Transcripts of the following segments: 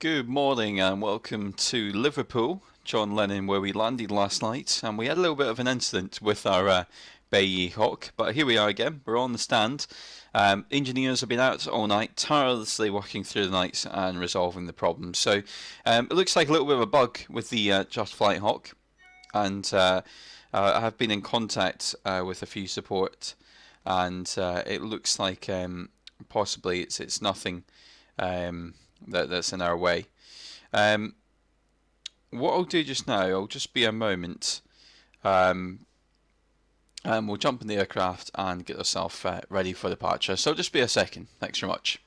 Good morning and welcome to Liverpool, John Lennon, where we landed last night, and we had a little bit of an incident with our Bae Hawk, but here we are again. We're on the stand. Engineers have been out all night, tirelessly working through the nights and resolving the problem. So it looks like a little bit of a bug with the Just Flight Hawk, and I have been in contact with a few support, and it looks like possibly it's nothing. That's in our way. What I'll do just now, I'll just be a moment, and we'll jump in the aircraft and get ourselves ready for departure. So just be a second. Thanks very much.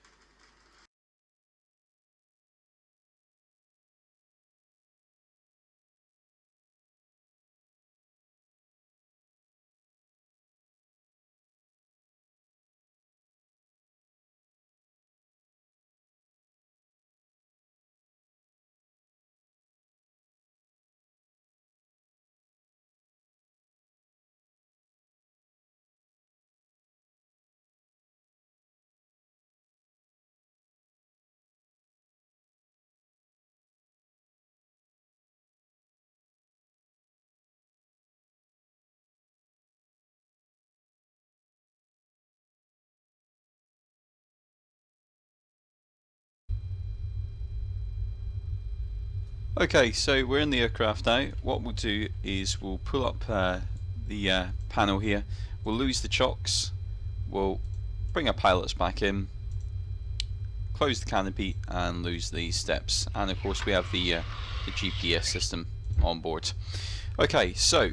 Okay, so we're in the aircraft now. What we'll do is we'll pull up the panel here. We'll lose the chocks. We'll bring our pilots back in, close the canopy and lose these steps, and of course we have the GPS system on board. Okay, so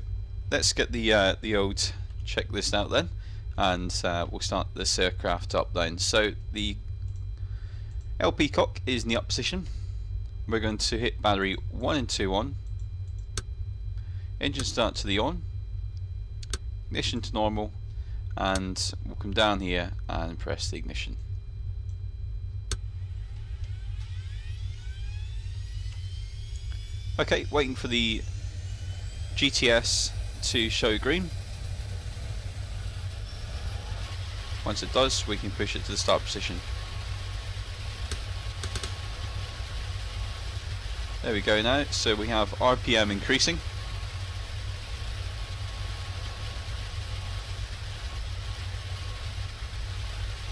let's get the old checklist out then, and we'll start this aircraft up then. So the LP cock is in the up position. We're going to hit battery 1 and 2 on, engine start to the on, ignition to normal, and we'll come down here and press the ignition. Okay, waiting for the GTS to show green. Once it does, we can push it to the start position. There we go now, so we have RPM increasing.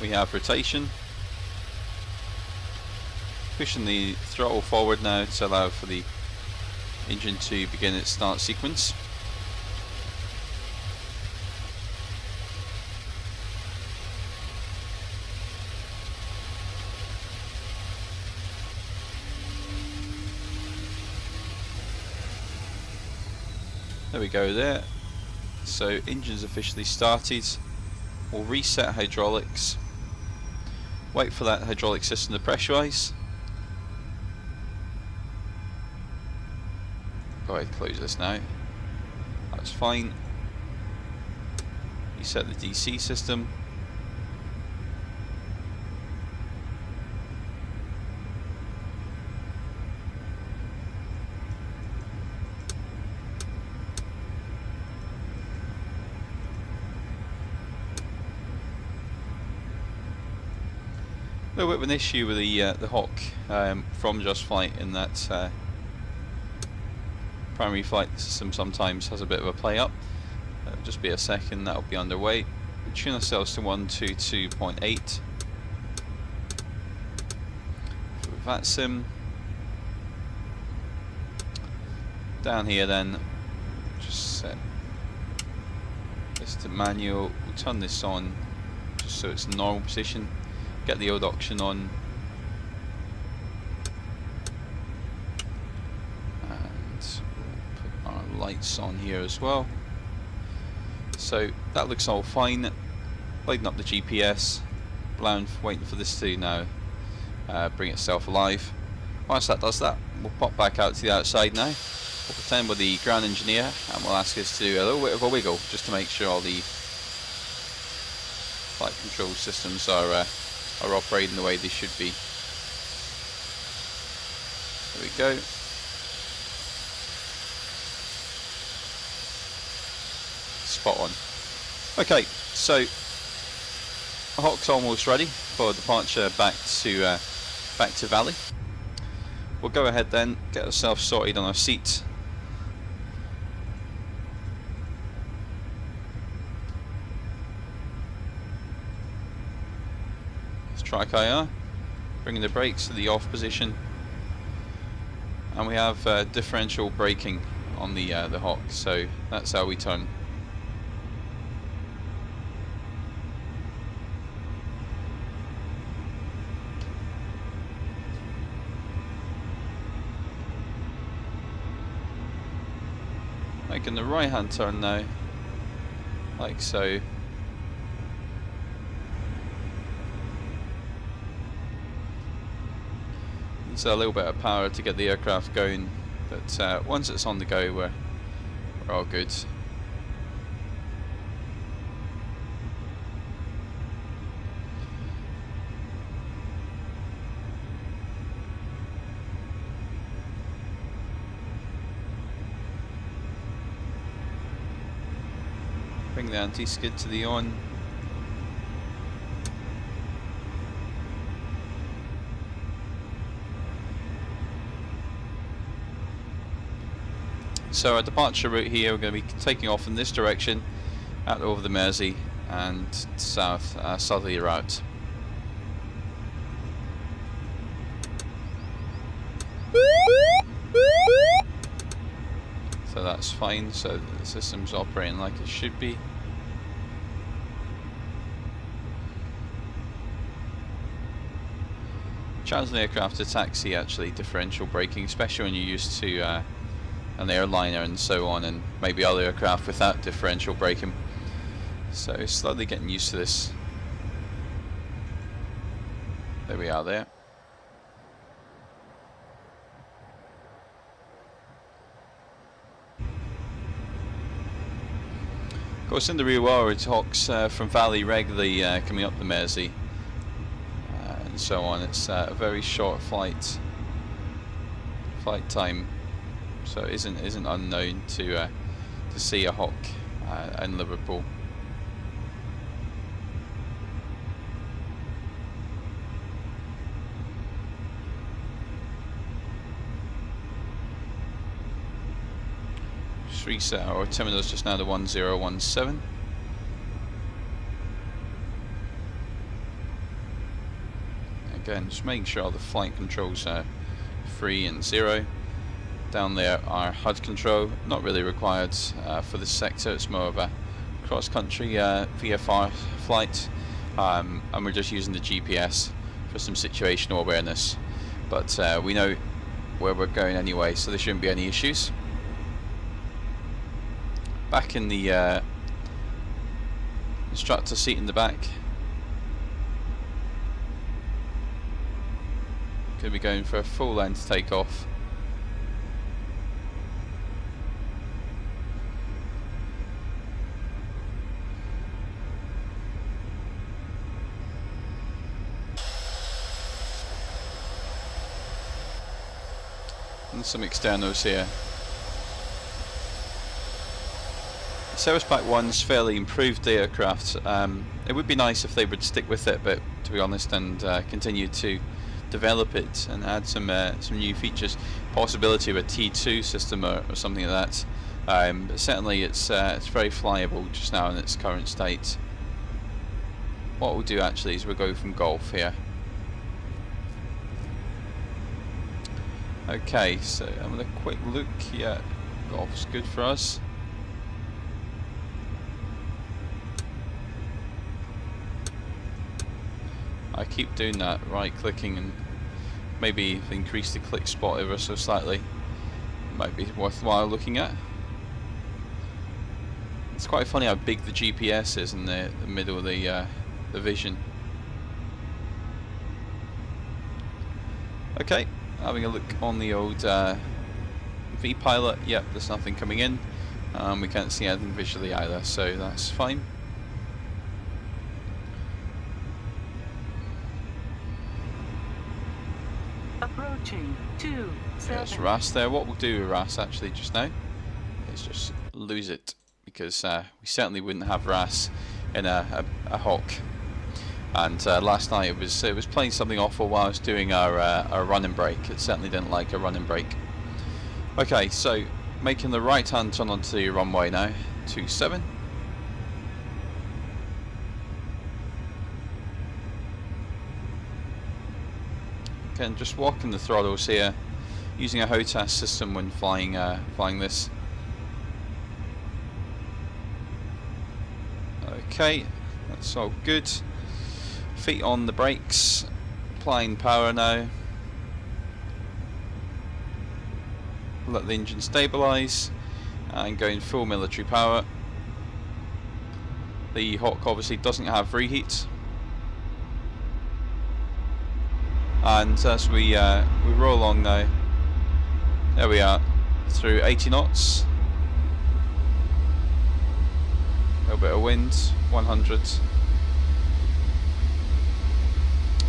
We have rotation. Pushing the throttle forward now to allow for the engine to begin its start sequence. There we go there. So engine's officially started. We'll reset hydraulics. Wait for that hydraulic system to pressurize. Go ahead and close this now. That's fine. Reset the DC system. A little bit of an issue with the Hawk from Just Flight in that primary flight system sometimes has a bit of a play up. Just be a second, that'll be underway. We'll tune ourselves to 122.8 for Vatsim. Down here then, just set this to manual. We'll turn this on just so it's in normal position. Get the old auction on, and put our lights on here as well. So that looks all fine. Lighting up the GPS, waiting for this to now bring itself alive. Once that does that, we'll pop back out to the outside now. We'll pretend we're the ground engineer and we'll ask us to do a little bit of a wiggle just to make sure all the flight control systems are operating the way they should be. There we go. Spot on. Okay, so Hawk's almost ready for departure back to Valley. we'll go ahead then, get ourselves sorted on our seat. Track IR, bringing the brakes to the off position, and we have differential braking on the Hawk, so that's how we turn. Making the right hand turn now, like so. A little bit of power to get the aircraft going, but once it's on the go, we're all good. Bring the anti-skid to the on. So our departure route here, we're going to be taking off in this direction, out over the Mersey and south, southerly route. So that's fine, so the system's operating like it should be. Challenge the aircraft to taxi, actually, differential braking, especially when you're used to an airliner and so on, and maybe other aircraft without differential braking. So slowly getting used to this. There we are there. Of course, in the rear wire, it's Hawks from Valley regularly coming up the Mersey and so on. It's a very short flight time. So it isn't unknown to see a Hawk in Liverpool. Just reset our terminals just now to 1017. Again, just making sure all the flight controls are free and 0. Down there our HUD control, not really required for this sector. It's more of a cross-country VFR flight, and we're just using the GPS for some situational awareness, but we know where we're going anyway, so there shouldn't be any issues. Back in the instructor seat in the back, going to be going for a full length takeoff. And some externals here. Service Pack 1's fairly improved the aircraft. It would be nice if they would stick with it, but to be honest, and continue to develop it and add some new features. Possibility of a T2 system or something like that. But certainly it's very flyable just now in its current state. What we'll do actually is we'll go from Golf here. Okay, so I'm going to quick look. Yeah, Golf's good for us. I keep doing that, right clicking, and maybe increase the click spot ever so slightly. Might be worthwhile looking at. It's quite funny how big the GPS is in the middle of the vision. Okay, having a look on the old V-Pilot. Yep, there's nothing coming in. We can't see anything visually either, so that's fine. Approaching 27. There's RAS there. What we'll do with RAS actually just now is just lose it, because we certainly wouldn't have RAS in a Hawk. And last night it was playing something awful while I was doing our running break. It certainly didn't like a running break. Okay, so making the right hand turn onto the runway now, 27. Again, just walking the throttles here, using a HOTAS system when flying this. Okay, that's all good. Feet on the brakes, applying power now. Let the engine stabilise and going full military power. The Hawk obviously doesn't have reheat, and as we roll along now, there we are, through 80 knots. A little bit of wind, 100,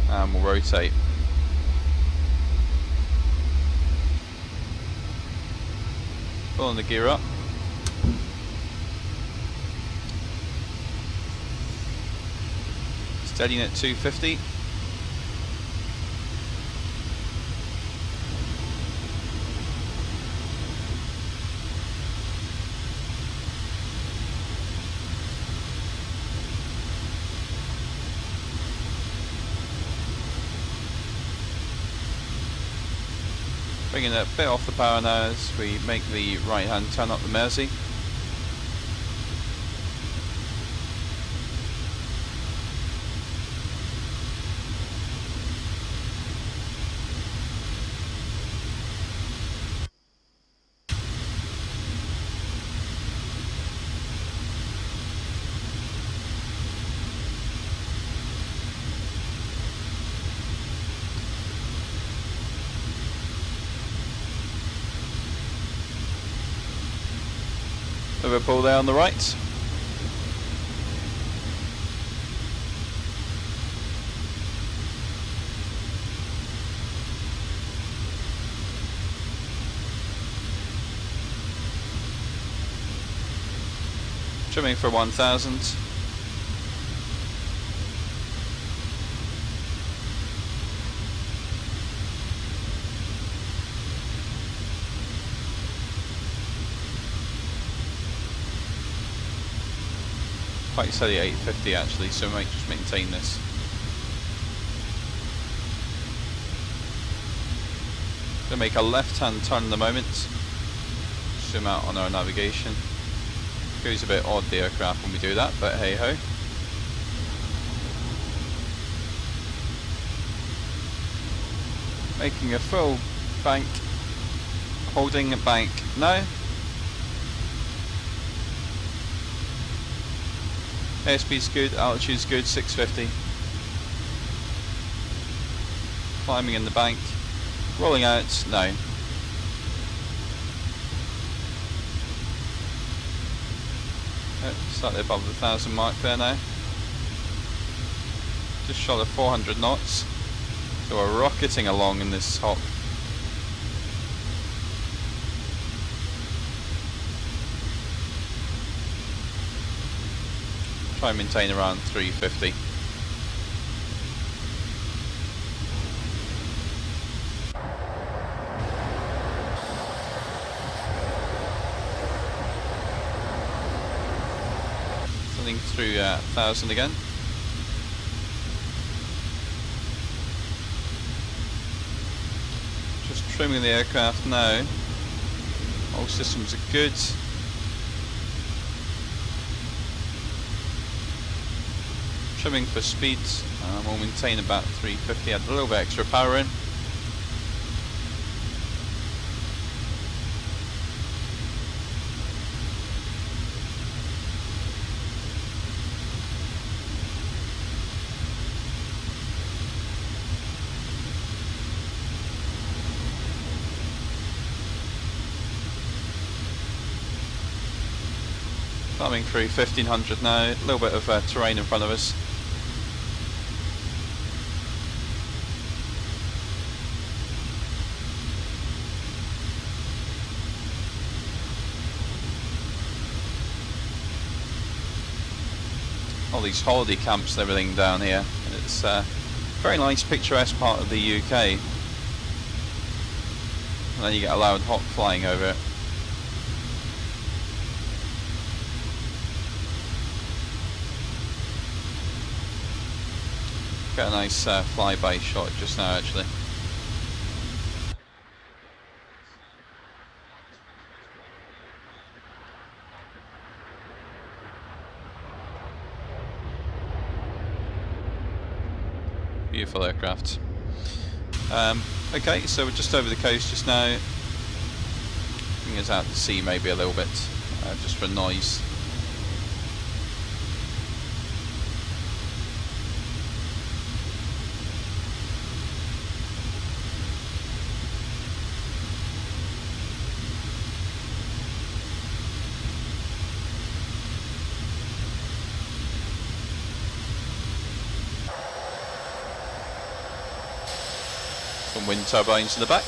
and we'll rotate. Pulling the gear up. Steadying at 250. Bringing it a bit off the power now as we make the right hand turn up the Mersey. Liverpool there on the right. Trimming for 1000. Quite steady 850 actually, so we might just maintain this. Gonna make a left-hand turn in the moment. Zoom out on our navigation. Goes a bit odd, the aircraft, when we do that, but hey ho. Making a full bank, holding a bank now. Airspeed's good, altitude's good, 650. Climbing in the bank, rolling out now. Slightly above the 1000 mark there now. Just shot of 400 knots. So we're rocketing along in this Hawk. Try and maintain around 350. Something through 1000 again. Just trimming the aircraft now. All systems are good. Trimming for speed, we'll maintain about 350, add a little bit extra power in. Climbing through 1500 now, a little bit of terrain in front of us. All these holiday camps and everything down here, and It's a very nice picturesque part of the UK. And then you get a loud Hawk flying over it. Got a nice flyby shot just now actually. Beautiful aircraft. Okay, so we're just over the coast just now. Bring us out to sea maybe a little bit, just for noise. Some wind turbines in the back.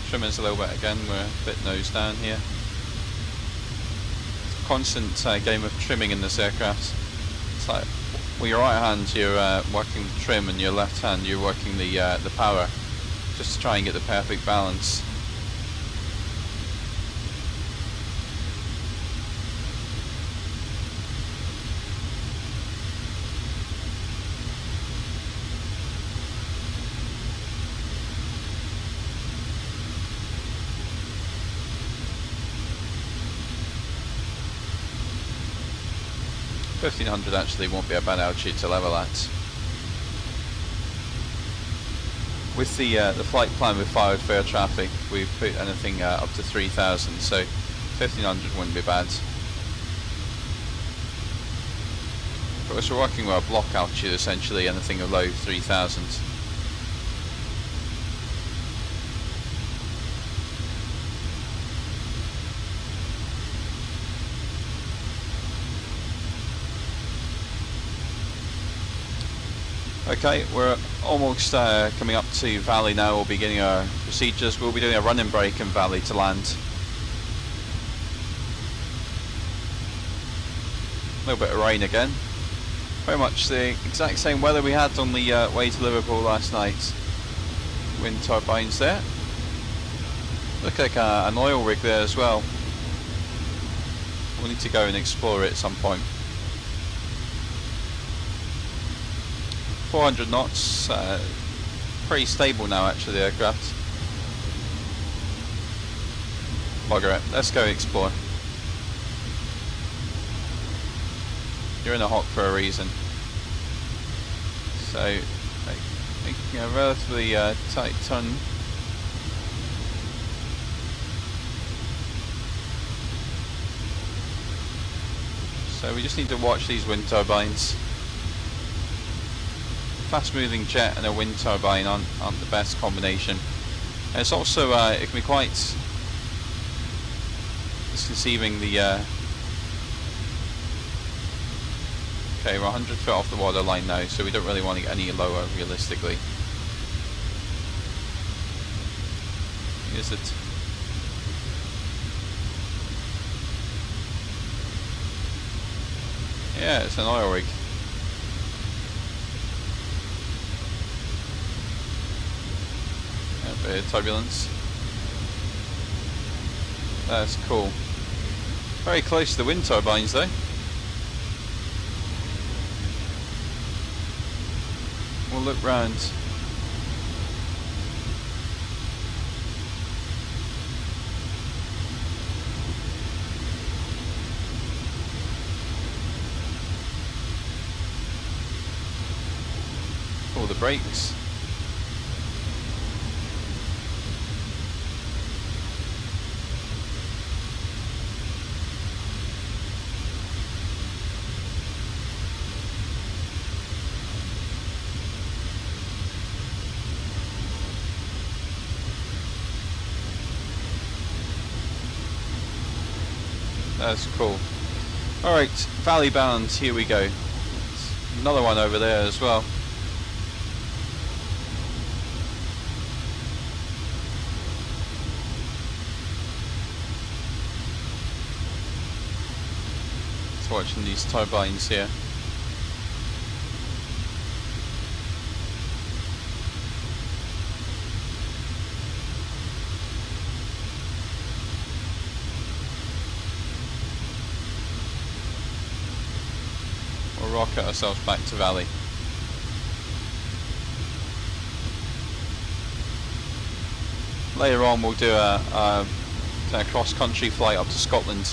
Trim us a little bit again, we're a bit nose down here. Constant game of trimming in this aircraft. It's like with your right hand you're working the trim and your left hand you're working the power, just to try and get the perfect balance. $1,500 actually won't be a bad altitude to level at. With the flight plan with forward fair traffic, we've put anything up to 3,000, so 1,500 wouldn't be bad. But we're working with a block altitude essentially, anything below 3,000. Okay, we're almost coming up to Valley now. We'll be beginning our procedures. We'll be doing a running break in Valley to land. A little bit of rain again. Very much the exact same weather we had on the way to Liverpool last night. Wind turbines there. Look like an oil rig there as well. We'll need to go and explore it at some point. 400 knots, pretty stable now actually, the aircraft. Bugger it, let's go explore. You're in a Hawk for a reason. So, making a relatively tight turn. So we just need to watch these wind turbines. Fast moving jet and a wind turbine aren't the best combination. And it's also it can be quite misconceiving the okay, we're 100 feet off the water line now, so we don't really want to get any lower realistically. Is it? Yeah, it's an oil rig. Turbulence. That's cool. Very close to the wind turbines though. We'll look round. Pull the brakes. That's cool. Alright, valley bound, here we go. Another one over there as well. Just watching these turbines here. We'll rocket ourselves back to Valley. Later on we'll do a kind of cross-country flight up to Scotland.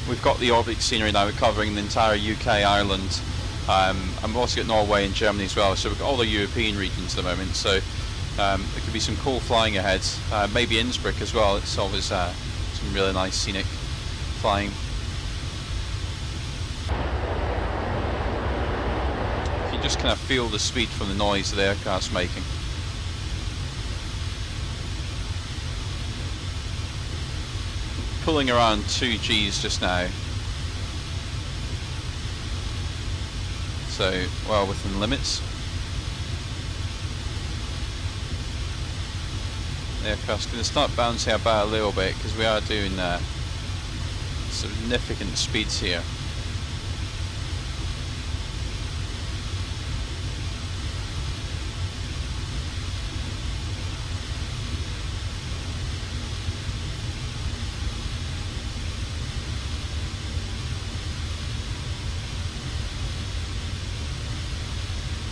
We've got the orbit scenery now, we're covering the entire UK, Ireland, and we've also got Norway and Germany as well, so we've got all the European regions at the moment, so there could be some cool flying ahead, maybe Innsbruck as well. It's always some really nice scenic flying. You just kind of feel the speed from the noise that the aircraft's making. Pulling around 2 Gs just now, so well within limits. The aircraft's going to start bouncing about a little bit because we are doing significant speeds here.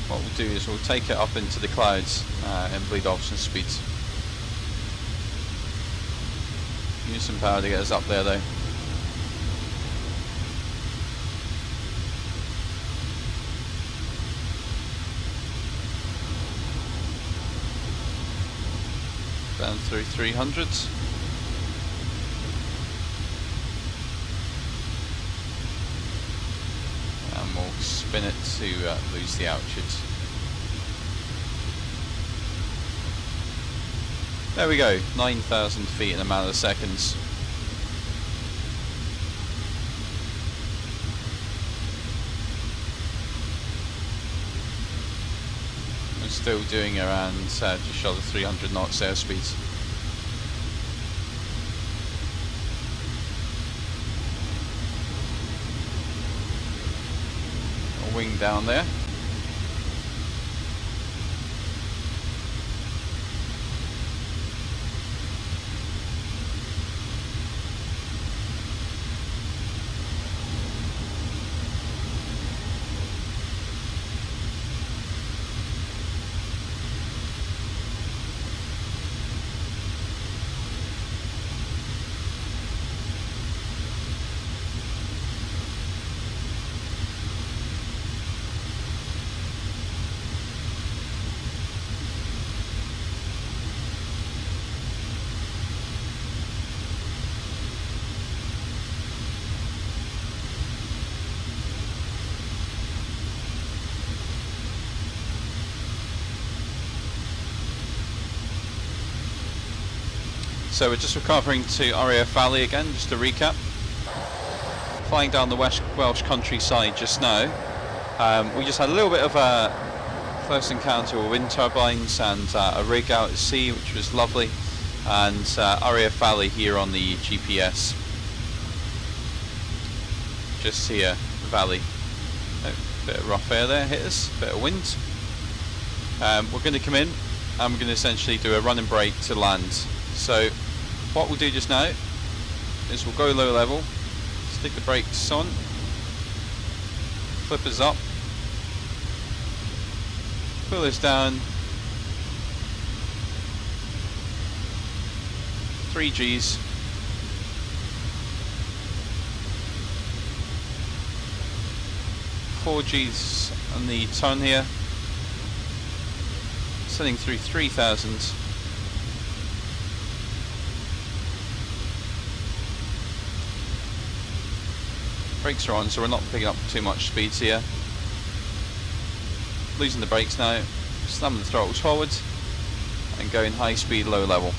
What we'll do is we'll take it up into the clouds and bleed off some speeds. Use some power to get us up there though. Down through 300s. And we'll spin it to lose the altitude. There we go, 9,000 feet in a matter of seconds. We're still doing around just short of 300 knots airspeed. A wing down there. So we're just recovering to RAF Valley again, just to recap. Flying down the Welsh countryside just now. We just had a little bit of a close encounter with wind turbines and a rig out at sea, which was lovely. And RAF Valley here on the GPS. Just here, the valley. A bit of rough air there, hit us, a bit of wind. We're going to come in and we're going to essentially do a run and brake to land. So what we'll do just now is we'll go low level, stick the brakes on, flip us up, pull us down, 3 Gs, four Gs on the turn here, setting through 3,000. Brakes are on, so we're not picking up too much speeds here. Losing the brakes now, slamming the throttles forward and going high speed, low level.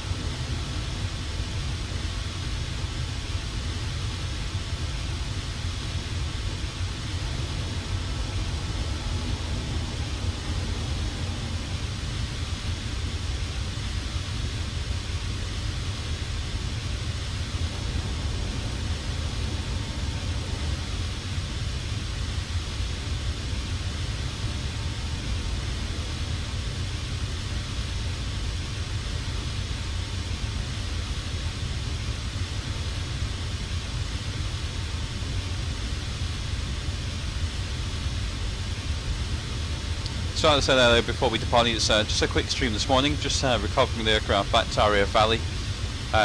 So as I said earlier before we departed, it's just a quick stream this morning, just recovering the aircraft back to RAF Valley.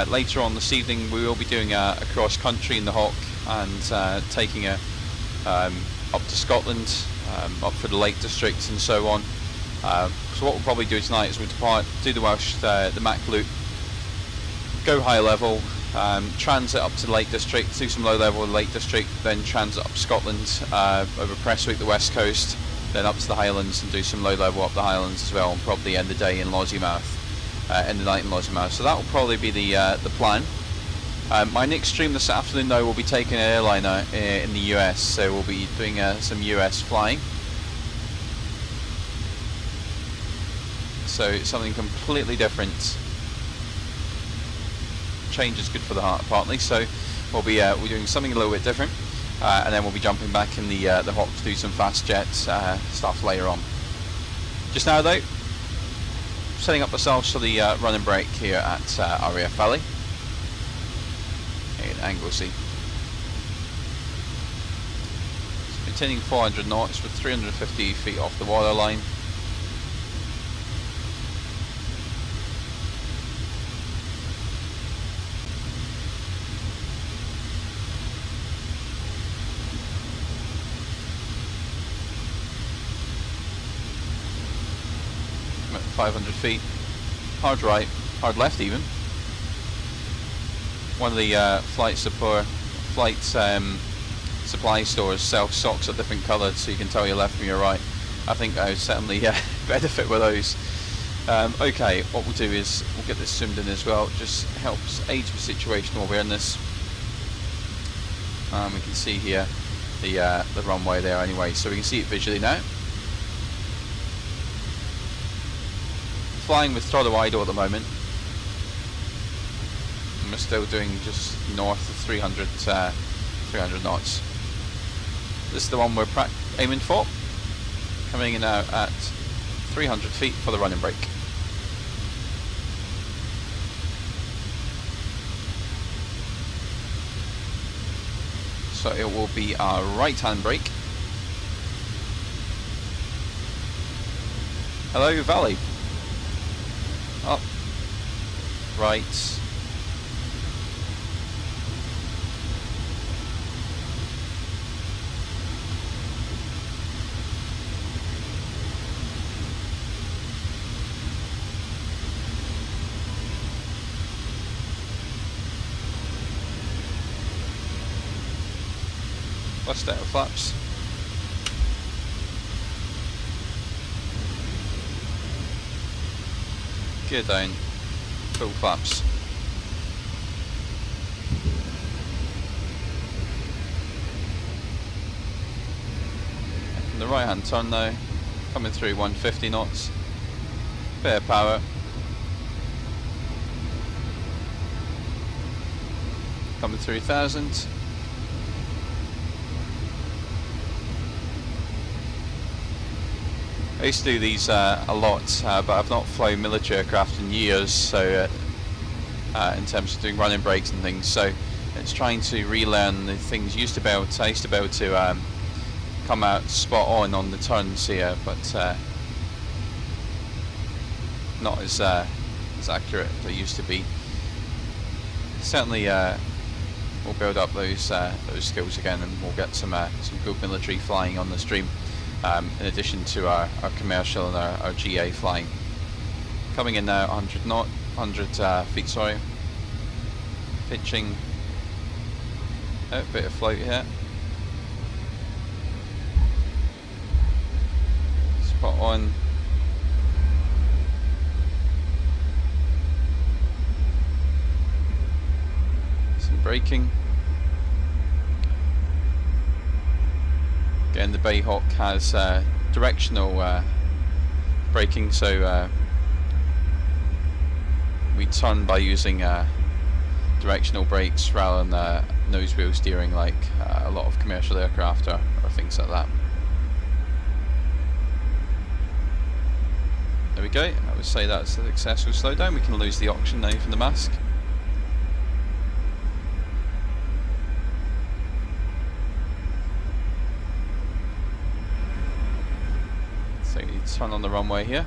Later on this evening we will be doing a cross country in the Hawk and taking a up to Scotland, up for the Lake District and so on. So what we'll probably do tonight is we'll depart, do the Welsh, the Mac loop, go high level, transit up to the Lake District, do some low level in the Lake District, then transit up Scotland, over Prestwick, the west coast, then up to the Highlands and do some low level up the Highlands as well, and probably end the day in Lossiemouth, end the night in Lossiemouth. So that will probably be the plan. My next stream this afternoon though will be taking an airliner in the US, so we'll be doing some US flying. So it's something completely different. Change is good for the heart partly, so we'll be we're doing something a little bit different, and then we'll be jumping back in the Hawk to do some fast jet stuff later on. Just now though, setting up ourselves for the run and break here at RAF Valley in Anglesey. So maintaining 400 knots with 350 feet off the waterline. At 500 feet. Hard right, hard left even. One of the flight supply stores sell socks of different colours, so you can tell your left from your right. I think I would certainly benefit with those. Okay, what we'll do is we'll get this zoomed in as well. It just helps aid with situational awareness. We can see here the runway there anyway, so we can see it visually now. Flying with throttle idle at the moment. And we're still doing just north of 300 knots. This is the one we're aiming for. Coming in now at 300 feet for the running brake. So it will be our right hand brake. Hello Valley. Up, right, bust out of flaps. Gear down, full flaps. From the right hand turn now, coming through 150 knots, bit of power. Coming through 1000. I used to do these a lot, but I've not flown military aircraft in years, so in terms of doing running brakes and things, so it's trying to relearn the things I used to be able to come out spot on the turns here, but not as accurate as they used to be. Certainly we'll build up those skills again, and we'll get some good military flying on the stream. In addition to our commercial and our GA flying. Coming in now 100 feet, sorry. Pitching. Oh, bit of float here. Spot on. Some braking. Again, the Bae Hawk has directional braking, so we turn by using directional brakes rather than nose wheel steering like a lot of commercial aircraft or things like that. There we go, I would say that's a successful slowdown. We can lose the oxygen now from the mask. turn on the runway here.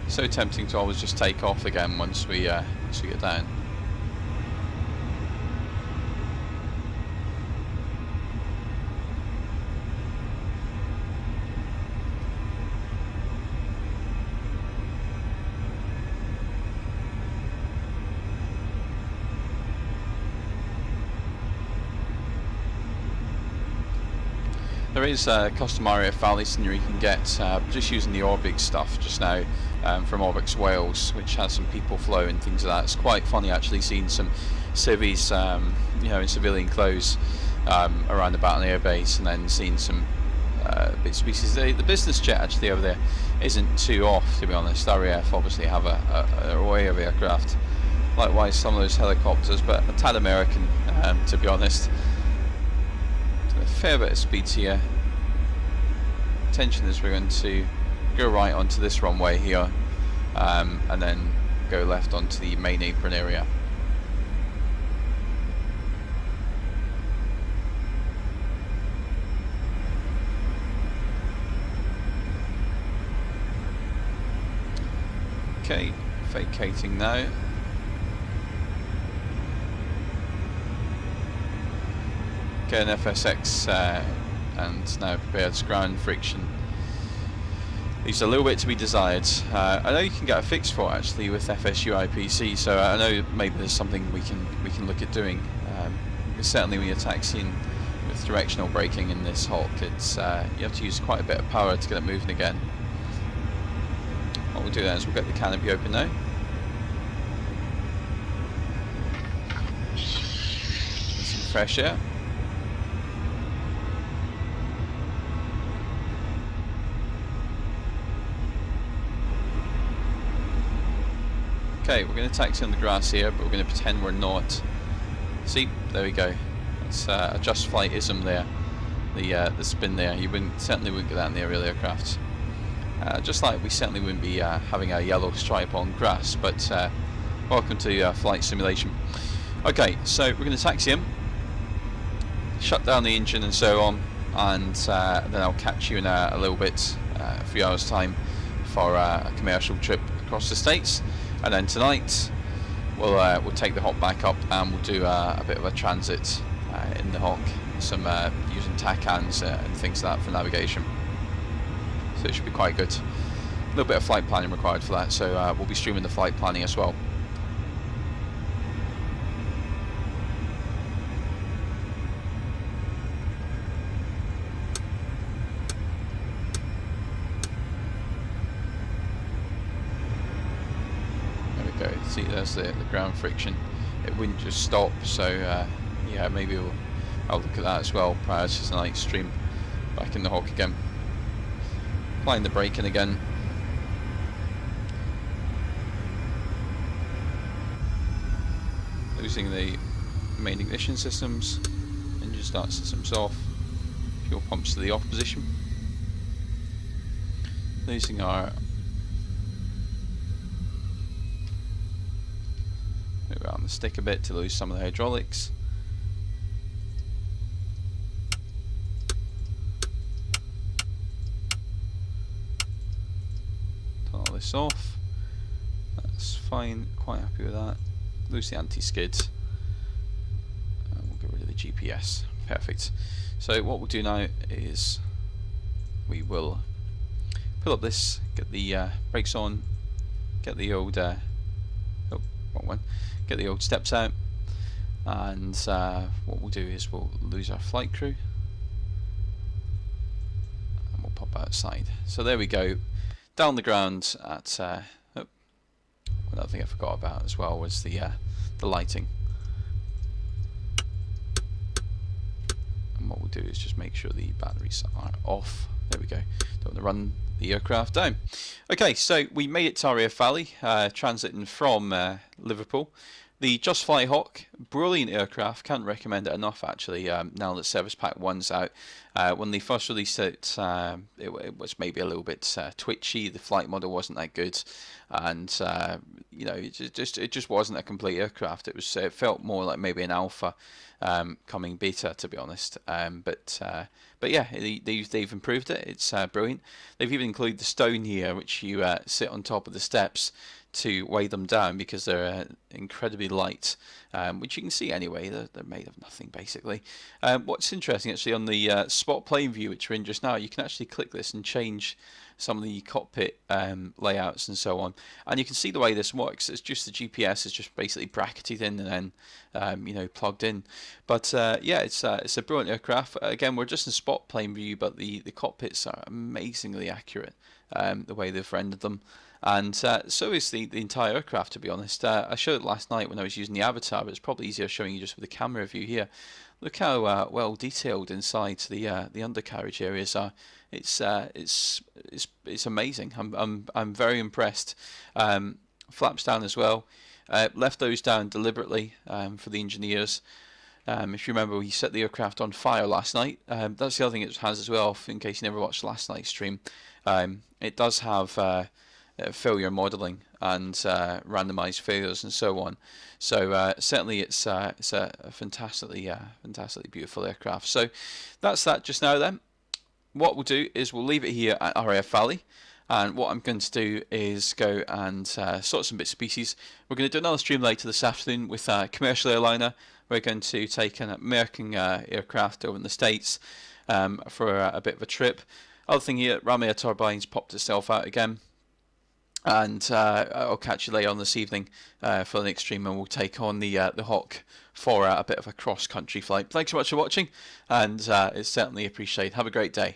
So tempting to always just take off again once we get down. There is custom RAF Valley scenery you can get just using the Orbix stuff just now from Orbix Wales, which has some people flow and things like that. It's quite funny actually seeing some civvies, you know, in civilian clothes around the Baton Air Base, and then seeing some bits and pieces. The business jet actually over there isn't too off, to be honest. RAF obviously have an array of aircraft. Likewise, some of those helicopters, but a tad American, to be honest. A fair bit of speed here. Intention is we're going to go right onto this runway here, and then go left onto the main apron area. Okay, vacating now. Get an FSX and now prepared ground friction. Leaves a little bit to be desired. I know you can get a fix for it actually with FSU IPC, so I know maybe there's something we can look at doing. Certainly when you're taxiing with directional braking in this Hawk, it's you have to use quite a bit of power to get it moving again. What we'll do then is we'll get the canopy open now. Get some fresh air. Okay, we're going to taxi on the grass here, but we're going to pretend we're not. See, there we go. That's a just flight-ism there. The spin there. You certainly wouldn't get that in the aerial aircraft. Just like we certainly wouldn't be having a yellow stripe on grass. But welcome to flight simulation. Okay, so we're going to taxi him, shut down the engine and so on, and then I'll catch you in a little bit, a few hours' time, for a commercial trip across the States. And then tonight we'll take the Hawk back up and we'll do a bit of a transit in the Hawk, some using TACANs and things like that for navigation. So it should be quite good. A little bit of flight planning required for that, so we'll be streaming the flight planning as well. See, there's the ground friction. It wouldn't just stop, so yeah, maybe I'll look at that as well prior to tonight's stream. Back in the Hawk again. Applying the braking again. Losing the main ignition systems. Engine start systems off. Fuel pumps to the off position. Losing our move around the stick a bit to lose some of the hydraulics. Turn all this off. That's fine, quite happy with that. Lose the anti-skid. And we'll get rid of the GPS. Perfect. So what we'll do now is we will pull up this, get the brakes on, get the old wrong one. Get the old steps out, and what we'll do is we'll lose our flight crew and we'll pop outside. So there we go, down the ground at another thing I forgot about as well was the lighting. And what we'll do is just make sure the batteries are off. There we go. Don't want to run the aircraft down. Okay, so we made it to RAF Valley, transiting from Liverpool. The Just Fly Hawk, brilliant aircraft, can't recommend it enough actually, now that Service Pack 1's out. When they first released it, it was maybe a little bit twitchy, the flight model wasn't that good, and you know, it just wasn't a complete aircraft. It felt more like maybe an alpha coming beta, to be honest. But yeah, they've improved it. It's brilliant. They've even included the stone here, which you sit on top of the steps to weigh them down because they're incredibly light, which you can see anyway. They're made of nothing basically. What's interesting actually on the spot plane view, which we're in just now, you can actually click this and change some of the cockpit layouts and so on, and you can see the way this works. It's just the GPS is just basically bracketed in and then you know, plugged in. But yeah, it's a brilliant aircraft. Again, we're just in spot plane view, but the cockpits are amazingly accurate, the way they've rendered them. And so is the entire aircraft, to be honest. I showed it last night when I was using the avatar, but it's probably easier showing you just with the camera view here. Look how well detailed inside the undercarriage areas are. It's amazing. I'm very impressed. Flaps down as well. Left those down deliberately for the engineers. If you remember, we set the aircraft on fire last night. That's the other thing it has as well, in case you never watched last night's stream. It does have failure modeling and randomized failures and so on. So certainly it's a fantastically beautiful aircraft. So that's that just now then. What we'll do is we'll leave it here at RAF Valley, and what I'm going to do is go and sort some bits and pieces. We're going to do another stream later this afternoon with a commercial airliner. We're going to take an American aircraft over in the States for a bit of a trip. Other thing here, Ram Air Turbines popped itself out again. And I'll catch you later on this evening for the next stream, and we'll take on the Hawk for a bit of a cross-country flight. Thanks so much for watching, and it's certainly appreciated. Have a great day.